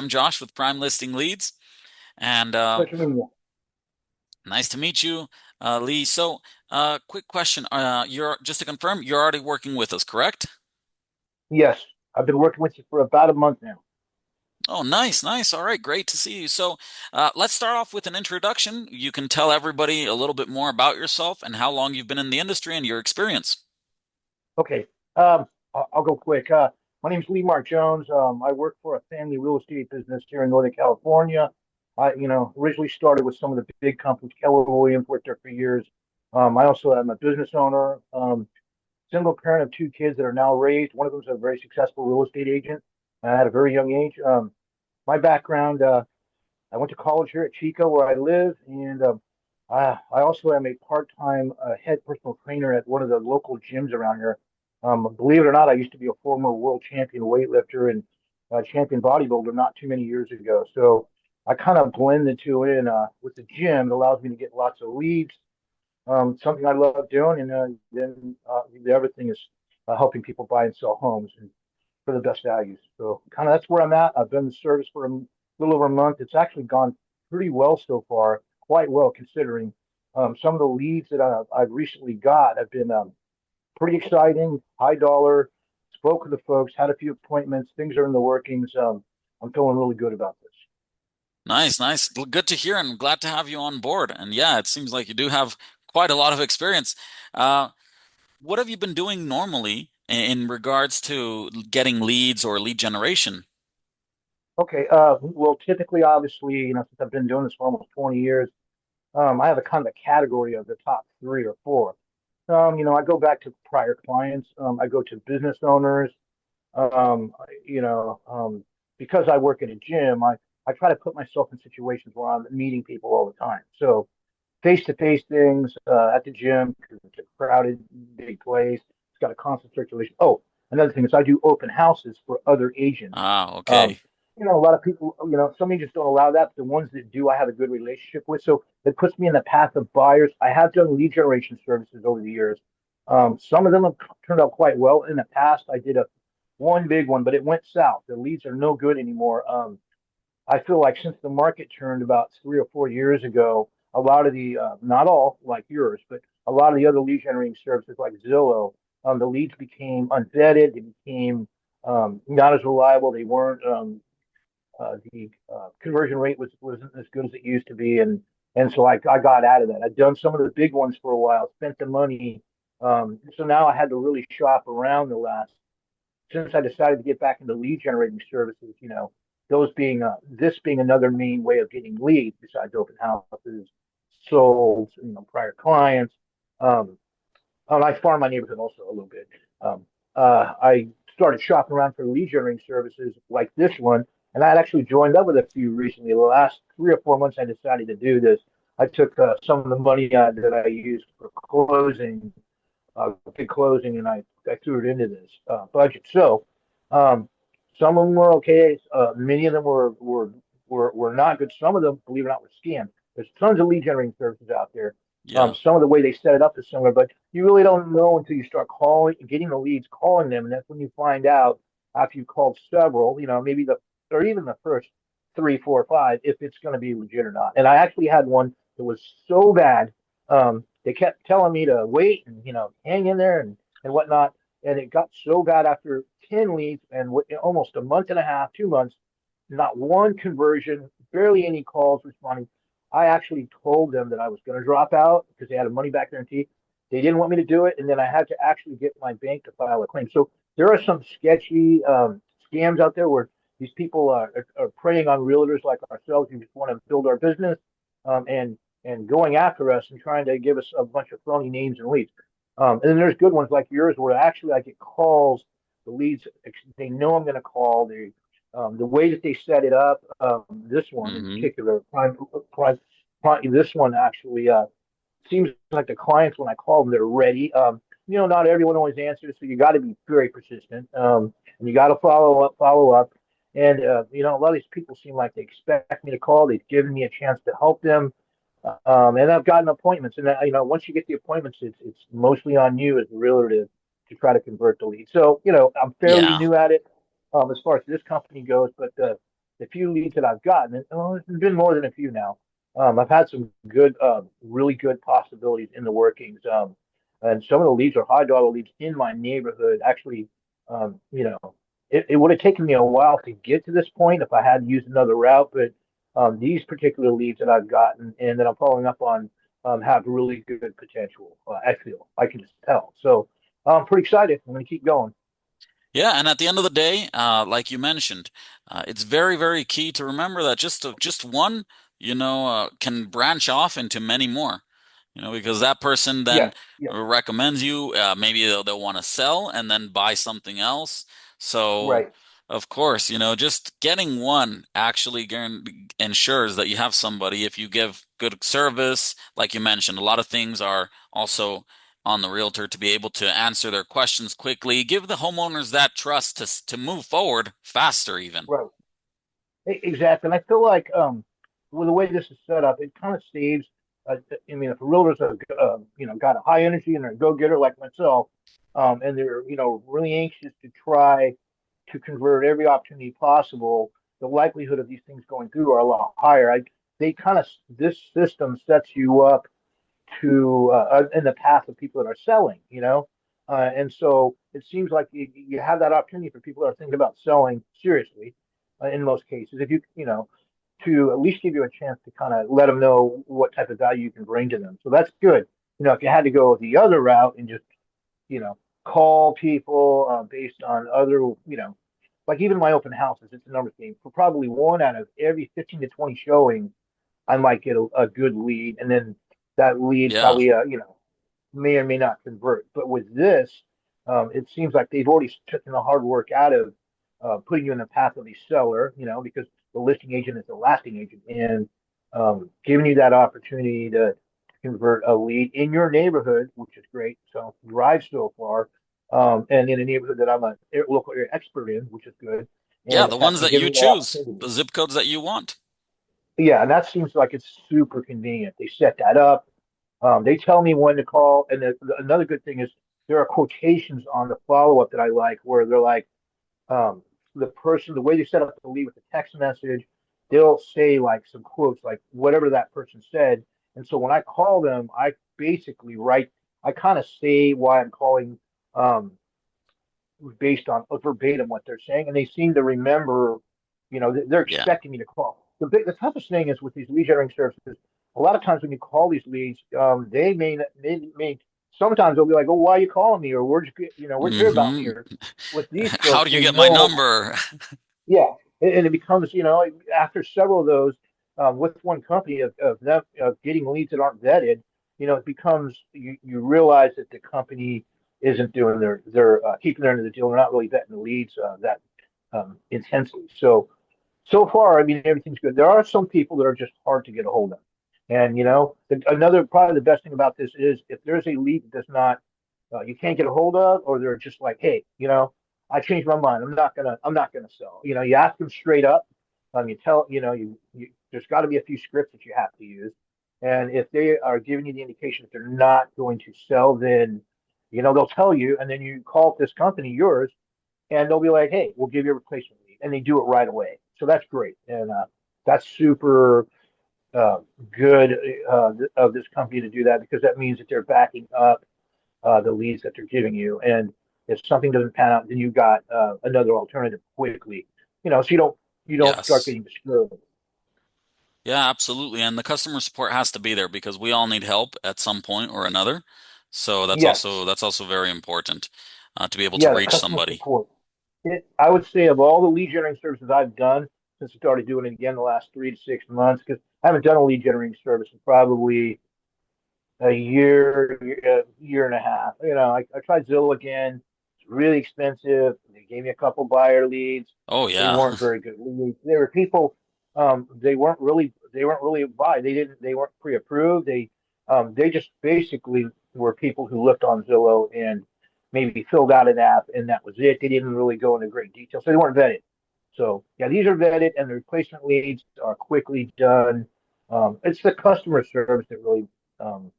I'm Josh with Prime Listing Leads, and Pleasure meeting you. nice to meet you, Lee. Quick question. You're just to confirm, you're already working with us, correct? Yes, I've been working with you for about a month now. Oh, nice, nice. All right, great to see you. Let's start off with an introduction. You can tell everybody a little bit more about yourself and how long you've been in the industry and your experience. Okay, I'll go quick. My name is Lee Mark Jones. I work for a family real estate business here in Northern California. Originally started with some of the big companies. Keller Williams, worked there for years. I also am a business owner, single parent of two kids that are now raised. One of them is a very successful real estate agent at a very young age. My background, I went to college here at Chico, where I live, and I also am a part-time head personal trainer at one of the local gyms around here. Believe it or not, I used to be a former world champion weightlifter and champion bodybuilder not too many years ago. So I kind of blend the two in with the gym. It allows me to get lots of leads, something I love doing, and then the other thing is helping people buy and sell homes and for the best values. So kind of that's where I'm at. I've been in the service for a little over a month. It's actually gone pretty well so far, quite well considering. Some of the leads that I've recently got have been pretty exciting, high dollar. Spoke with the folks, had a few appointments. Things are in the workings. I'm feeling really good about this. Nice, nice. Good to hear, and glad to have you on board. And yeah, it seems like you do have quite a lot of experience. Uh, What have you been doing normally in regards to getting leads or lead generation? Okay. Well, typically, obviously, since I've been doing this for almost 20 years, I have a kind of a category of the top three or four. I go back to prior clients. I go to business owners. Um, you know, because I work in a gym, I try to put myself in situations where I'm meeting people all the time. So face-to-face things at the gym because it's a crowded, big place. It's got a constant circulation. Oh, another thing is I do open houses for other agents. Ah, Um, okay. a lot of people, some agents don't allow that, but the ones that do, I have a good relationship with. So it puts me in the path of buyers. I have done lead generation services over the years. Some of them have turned out quite well. In the past, I did a one big one, but it went south. The leads are no good anymore. I feel like since the market turned about 3 or 4 years ago, a lot of the, not all like yours, but a lot of the other lead generating services like Zillow, the leads became unvetted. They became not as reliable. They weren't, the conversion rate wasn't as good as it used to be. And so I got out of that. I'd done some of the big ones for a while, spent the money. So now I had to really shop around the last since I decided to get back into lead generating services, those being this being another main way of getting leads besides open houses, sold, prior clients. Um, and I farm my neighborhood also a little bit. I started shopping around for lead generating services like this one, and I had actually joined up with a few recently. The last 3 or 4 months, I decided to do this. I took some of the money that I used for closing big closing, and I threw it into this budget. So um, some of them were okay. Many of them were not good. Some of them, believe it or not, were scams. There's tons of lead generating services out there. Yeah. Some of the way they set it up is similar, but you really don't know until you start calling, getting the leads, calling them, and that's when you find out after you've called several, maybe or even the first three, four, five, if it's going to be legit or not. And I actually had one that was so bad. They kept telling me to wait and hang in there and whatnot. And it got so bad after 10 leads and almost a month and a half, 2 months, not one conversion, barely any calls responding. I actually told them that I was going to drop out because they had a money back guarantee. They didn't want me to do it, and then I had to actually get my bank to file a claim. So there are some sketchy scams out there where these people are preying on realtors like ourselves who just want to build our business and going after us and trying to give us a bunch of phony names and leads. And then there's good ones like yours where actually I get calls, the leads, they know I'm going to call. The way that they set it up, this one in Hmm. particular, this one actually seems like the clients, when I call them, they're ready. Not everyone always answers, so you got to be very persistent. And you got to follow up. And, a lot of these people seem like they expect me to call. They've given me a chance to help them. And I've gotten appointments. And, once you get the appointments, it's mostly on you as the realtor to try to convert the lead. So, I'm fairly Yeah. new at it as far as this company goes, but the few leads that I've gotten, and well, it's been more than a few now. I've had some good, really good possibilities in the workings. And some of the leads are high dollar leads in my neighborhood. Actually, you know, it would have taken me a while to get to this point if I had used another route, but these particular leads that I've gotten and that I'm following up on have really good potential. I feel I can just tell. So I'm pretty excited. I'm going to keep going. Yeah, and at the end of the day, like you mentioned, it's very, very key to remember that just one, can branch off into many more. Because that person then Yeah, yeah, recommends you. Maybe they'll want to sell and then buy something else. So, right. of course, just getting one actually ensures that you have somebody. If you give good service, like you mentioned, a lot of things are also on the realtor to be able to answer their questions quickly, give the homeowners that trust to move forward faster even. Right. Exactly. And I feel like with the way this is set up, it kind of saves. I mean, if a realtor's got a high energy and they're a go-getter like myself, and they're really anxious to try to convert every opportunity possible, the likelihood of these things going through are a lot higher. They kind of this system sets you up to in the path of people that are selling, and so it seems like you have that opportunity for people that are thinking about selling seriously. In most cases, if to at least give you a chance to kind of let them know what type of value you can bring to them. So that's good. If you had to go the other route and just call people based on other, like even my open houses, it's a numbers game. For probably one out of every 15 to 20 showings, I might get a good lead, and then that lead Yeah. probably may or may not convert. But with this, it seems like they've already taken the hard work out of putting you in the path of the seller, because the listing agent is the lasting agent, and giving you that opportunity to convert a lead in your neighborhood, which is great. So drive so far, and in a neighborhood that I'm a local area expert in, which is good, Yeah, and the ones that giving you me that choose, opportunity. the zip codes that you want. Yeah, and that seems like it's super convenient. They set that up. They tell me when to call, and another good thing is there are quotations on the follow up that I like, where they're like, um, the way they set up the lead with the text message, they'll say like some quotes, like whatever that person said, and so when I call them, I basically write, I kind of say why I'm calling, um, based on verbatim what they're saying, and they seem to remember. They're Yeah. expecting me to call. The toughest thing is with these lead generating services. A lot of times when you call these leads, they may sometimes they'll be like, "Oh, why are you calling me?" Or where'd you hear about me?" Hmm. Or with these How folks, do you they get my know. number? Yeah, and it becomes, after several of those, with one company of them of getting leads that aren't vetted, it becomes you realize that the company isn't doing their keeping their end of the deal. They're not really vetting the leads that intensely. So far, I mean, everything's good. There are some people that are just hard to get a hold of, and another probably the best thing about this is if there's a lead that does not you can't get a hold of, or they're just like, hey, I changed my mind. I'm not gonna sell. You ask them straight up. You tell, there's got to be a few scripts that you have to use, and if they are giving you the indication that they're not going to sell, then they'll tell you, and then you call this company, yours, and they'll be like, hey, we'll give you a replacement lead, and they do it right away. So that's great, and that's super uh, good of this company to do that, because that means that they're backing up the leads that they're giving you. And if something doesn't pan out, then you got another alternative quickly. So you don't start Yes. getting discouraged. Yeah, absolutely. And the customer support has to be there because we all need help at some point or another. So that's also Yes, that's also very important to be able to yeah, the reach customer somebody. support. I would say of all the lead generating services I've done since I started doing it again the last 3 to 6 months, because I haven't done a lead generating service in probably a year and a half. I tried Zillow again. It's really expensive. They gave me a couple buyer leads. Oh They yeah. weren't very good leads. They were people. They weren't really buy. They weren't pre-approved. They just basically were people who looked on Zillow and maybe filled out an app, and that was it. They didn't really go into great detail, so they weren't vetted. So yeah, these are vetted, and the replacement leads are quickly done. It's the customer service that really um,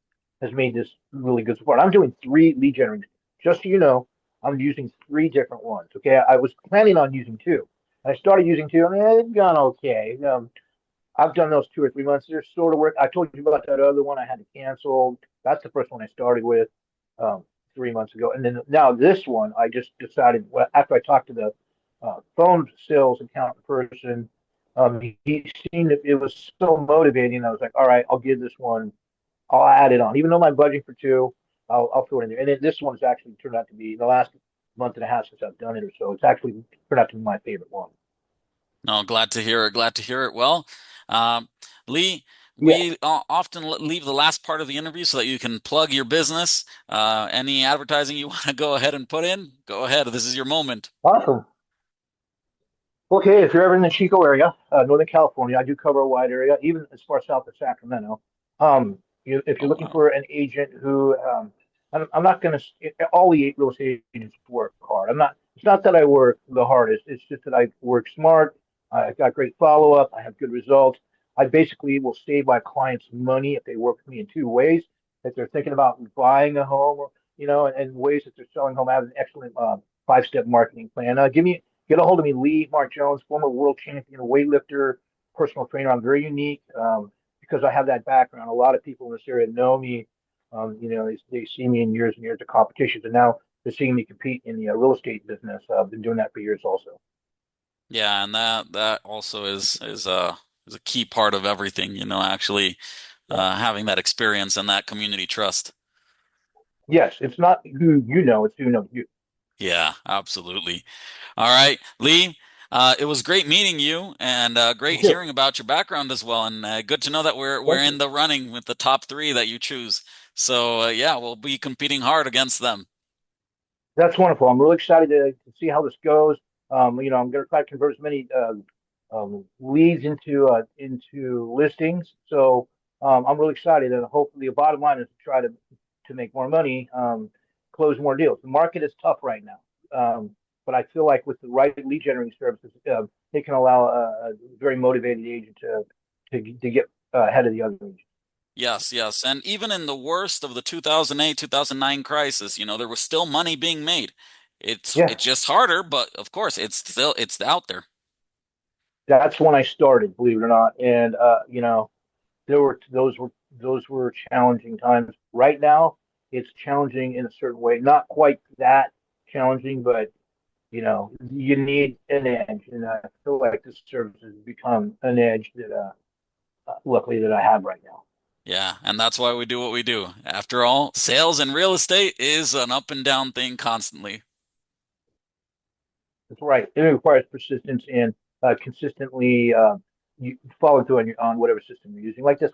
has made this really good support. I'm doing 3 lead generators. Just so you know, I'm using 3 different ones. Okay, I was planning on using 2, I started using two, and it's gone okay. I've done those 2 or 3 months. They're sort of work. I told you about that other one I had to cancel. That's the first one I started with um, 3 months ago, and then now this one I just decided after I talked to the phone sales account person. He seemed it was so motivating. I was like, all right, I'll give this one. I'll add it on, even though my budget for two. I'll throw it in there. And this one's actually turned out to be the last month and a half since I've done it or so. It's actually turned out to be my favorite one. No, glad to hear it. Glad to hear it. Well, um, Lee, Yeah, we often leave the last part of the interview so that you can plug your business. Any advertising you want to go ahead and put in, go ahead. This is your moment. awesome. Okay, if you're ever in the Chico area, Northern California, I do cover a wide area, even as far south as Sacramento. If you're Oh, looking wow. for an agent who, I'm not going to, all the real estate agents work hard. I'm not, it's not that I work the hardest. It's just that I work smart. I got great follow up. I have good results. I basically will save my clients money if they work with me in two ways. If they're thinking about buying a home, and ways that they're selling home, I have an excellent 5-step marketing plan. Get a hold of me, Lee Mark Jones, former world champion weightlifter, personal trainer. I'm very unique because I have that background. A lot of people in this area know me. They see me in years and years of competitions, and now they're seeing me compete in the real estate business. I've been doing that for years also. Yeah, and that also is a key part of everything, actually Yeah. having that experience and that community trust. Yes, it's not who you know, it's who knows you. Yeah, absolutely. All right, Lee, it was great meeting you and You great too. hearing about your background as well. And good to know that we're Thank in you. the running with the top three that you choose. So yeah, we'll be competing hard against them. That's wonderful. I'm really excited to see how this goes. I'm going to try to convert as many leads into listings. So I'm really excited, and hopefully, the bottom line is to try to make more money, close more deals. The market is tough right now, but I feel like with the right lead generating services, they can allow a very motivated agent to get ahead of the other agents. Yes, yes. And even in the worst of the 2008, 2009 crisis, there was still money being made. Yeah, It's just harder, but of course, it's out there. that's when I started, believe it or not, and there were those were challenging times. Right now, it's challenging in a certain way, not quite that challenging, but you need an edge, and I feel like this service has become an edge that, luckily, that I have right now. Yeah, and that's why we do what we do. After all, sales and real estate is an up and down thing constantly. That's right. It requires persistence and consistently you follow through on whatever system you're using, like this.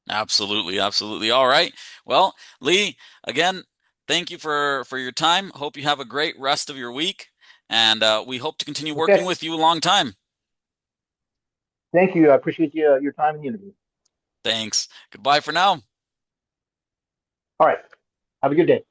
Absolutely, absolutely. All right. Well, Lee, again, thank you for your time. Hope you have a great rest of your week, and we hope to continue working Okay. with you a long time. Thank you. I appreciate your time and the interview. Thanks. Goodbye for now. All right. Have a good day.